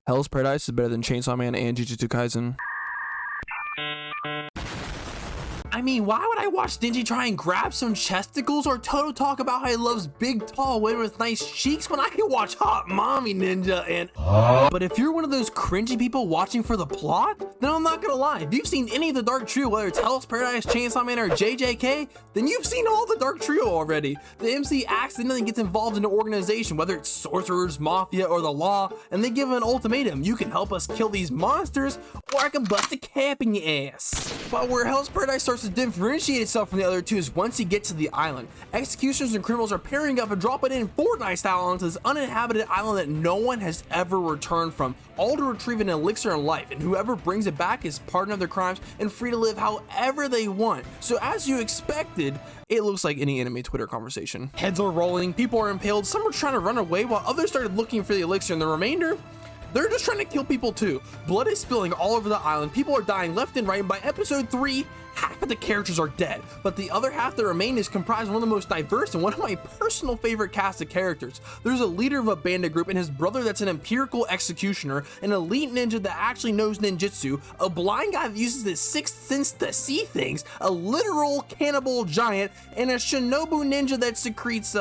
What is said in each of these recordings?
Hell's Paradise is better than Chainsaw Man and Jujutsu Kaisen. I mean, why would I watch Denji try and grab some chesticles or Toto talk about how he loves big, tall women with nice cheeks when I can watch Hot Mommy Ninja and... But if you're one of those cringy people watching for the plot, then I'm not gonna lie. If you've seen any of the Dark Trio, whether it's Hell's Paradise, Chainsaw Man, or JJK, then you've seen all the Dark Trio already. The MC accidentally gets involved in an organization, whether it's sorcerers, mafia, or the law, and they give him an ultimatum. You can help us kill these monsters, or I can bust a cap in your ass. But where Hell's Paradise starts to differentiate itself from the other two is once you get to the island. Executioners and criminals are pairing up and dropping in Fortnite style onto this uninhabited island that no one has ever returned from, all to retrieve an elixir in life, and whoever brings it back is pardoned of their crimes and free to live however they want. So as you expected, it looks like any anime Twitter conversation. Heads are rolling, people are impaled, some are trying to run away while others started looking for the elixir, and the remainder, they're just trying to kill people too. Blood is spilling all over the island, people are dying left and right, and by episode 3, half of the characters are dead, but the other half that remain is comprised of one of the most diverse and one of my personal favorite cast of characters. There's a leader of a bandit group and his brother that's an empirical executioner, an elite ninja that actually knows ninjutsu, a blind guy that uses his sixth sense to see things, a literal cannibal giant, and a shinobu ninja that secretes,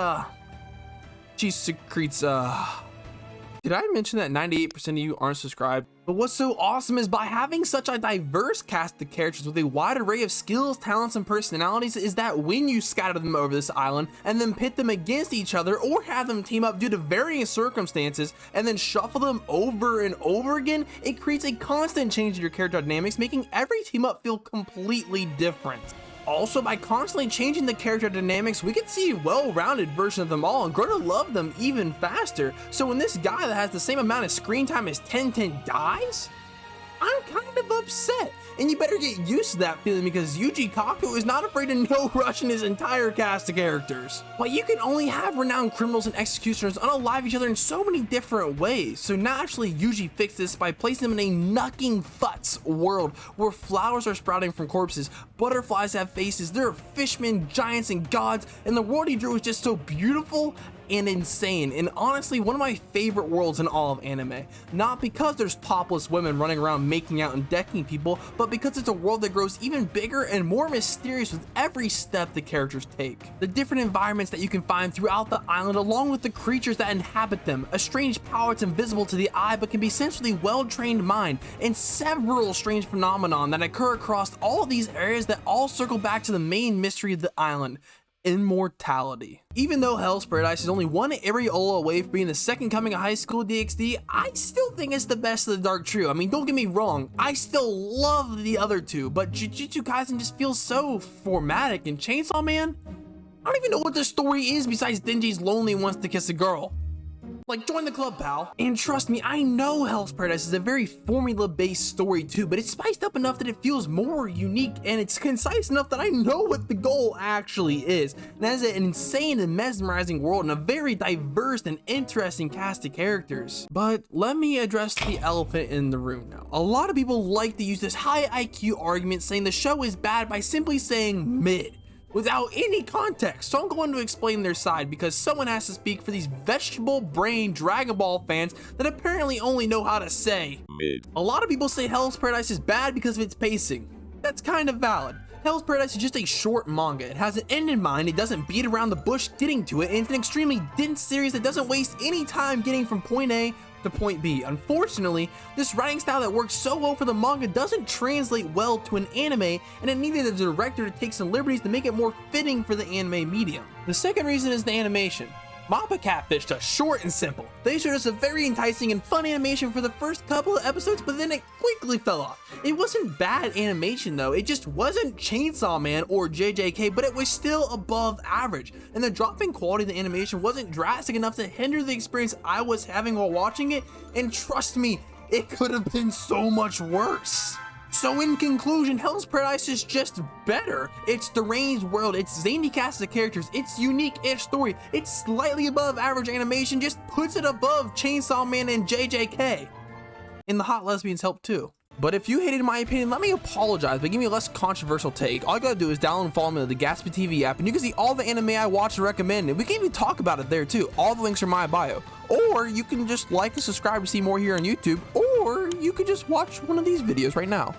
Did I mention that 98% of you aren't subscribed? But what's so awesome is by having such a diverse cast of characters with a wide array of skills, talents, and personalities is that when you scatter them over this island and then pit them against each other or have them team up due to varying circumstances and then shuffle them over and over again, it creates a constant change in your character dynamics, making every team up feel completely different. Also, by constantly changing the character dynamics, we can see a well-rounded version of them all and grow to love them even faster. So when this guy that has the same amount of screen time as 1010 dies, I'm kind of upset. And you better get used to that feeling because Yuji Kaku is not afraid to no rush in his entire cast of characters. But you can only have renowned criminals and executioners unalive each other in so many different ways. So naturally, Yuji fixed this by placing them in a nucking futz world where flowers are sprouting from corpses, butterflies have faces, there are fishmen, giants, and gods, and the world he drew is just so beautiful and insane, and honestly one of my favorite worlds in all of anime. Not because there's topless women running around making out and decking people, but because it's a world that grows even bigger and more mysterious with every step the characters take. The different environments that you can find throughout the island, along with the creatures that inhabit them, a strange power that's invisible to the eye but can be essentially well-trained mind, and several strange phenomena that occur across all of these areas that all circle back to the main mystery of the island: immortality. Even though Hell's Paradise is only one areola away from being the second coming of High School DxD, I still think it's the best of the Dark Trio. I mean, don't get me wrong, I still love the other two, but Jujutsu Kaisen just feels so formatic, and Chainsaw Man, I don't even know what the story is besides Denji's lonely and wants to kiss a girl. Like, join the club, pal. And trust me, I know Hell's Paradise is a very formula-based story too, but it's spiced up enough that it feels more unique, and it's concise enough that I know what the goal actually is. And has an insane and mesmerizing world and a very diverse and interesting cast of characters. But let me address the elephant in the room now. A lot of people like to use this high IQ argument saying the show is bad by simply saying mid, without any context. So I'm going to explain their side because someone has to speak for these vegetable brain Dragon Ball fans that apparently only know how to say mid. A lot of people say Hell's Paradise is bad because of its pacing. That's kind of valid. Hell's Paradise is just a short manga. It has an end in mind, it doesn't beat around the bush getting to it, and it's an extremely dense series that doesn't waste any time getting from point A to point B. Unfortunately, this writing style that works so well for the manga doesn't translate well to an anime, and it needed the director to take some liberties to make it more fitting for the anime medium. The second reason is the animation. Mappa catfished us, short and simple. They showed us a very enticing and fun animation for the first couple of episodes, but then it quickly fell off. It wasn't bad animation though, it just wasn't Chainsaw Man or JJK, but it was still above average. And the drop in quality of the animation wasn't drastic enough to hinder the experience I was having while watching it, and trust me, it could have been so much worse. So in conclusion, Hell's Paradise is just better. It's deranged world, it's zany cast of characters, it's unique-ish story, it's slightly above average animation, just puts it above Chainsaw Man and JJK. And the hot lesbians help too. But if you hated my opinion, let me apologize by giving me a less controversial take. All you gotta do is download and follow me on the Gatsby TV app, and you can see all the anime I watch and recommend, and we can even talk about it there too. All the links are in my bio. Or you can just like and subscribe to see more here on YouTube, or you could just watch one of these videos right now.